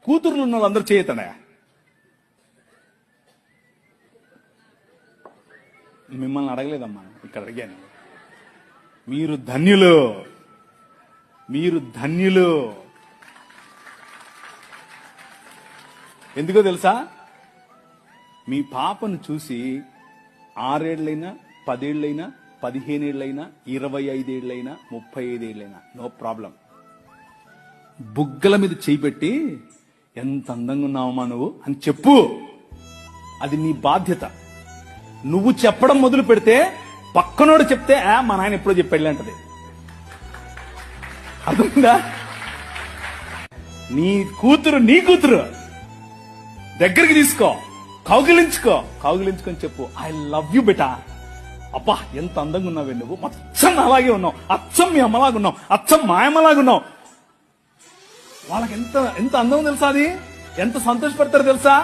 కూతుర్లు ఉన్న వాళ్ళందరూ చేయతడా? మిమ్మల్ని అడగలేదమ్మా, ఇక్కడ అడిగాను. మీరు ధన్యులు, మీరు ధన్యులు. ఎందుకో తెలుసా? మీ పాపను చూసి 6 ఏళ్లైనా 10 ఏళ్లైనా 15 ఏళ్లైనా 25 ఏళ్లైనా 35 ఏళ్లైనా నో ప్రాబ్లం. బుగ్గల మీద చేయి పెట్టి ఎంత అందంగా ఉన్నావమ్మా నువ్వు అని చెప్పు. అది నీ బాధ్యత. నువ్వు చెప్పడం మొదలు పెడితే పక్కనోడు చెప్తే మా నాయన ఎప్పుడో చెప్పాడు అంటది. అర్థమైందా? నీ కూతురు దగ్గరికి తీసుకో, కౌగిలించుకొని చెప్పు, ఐ లవ్ యూ బెటా. అబ్బా ఎంత అందంగా ఉన్నావే నువ్వు, అచ్చం అలాగే ఉన్నావు, అచ్చం మీ అమ్మలాగా ఉన్నావు, అచ్చం మా అమ్మలాగా ఉన్నావు. వాళ్ళకి ఎంత ఎంత అందం తెలుసా? అది ఎంత సంతోషపడతారు తెలుసా?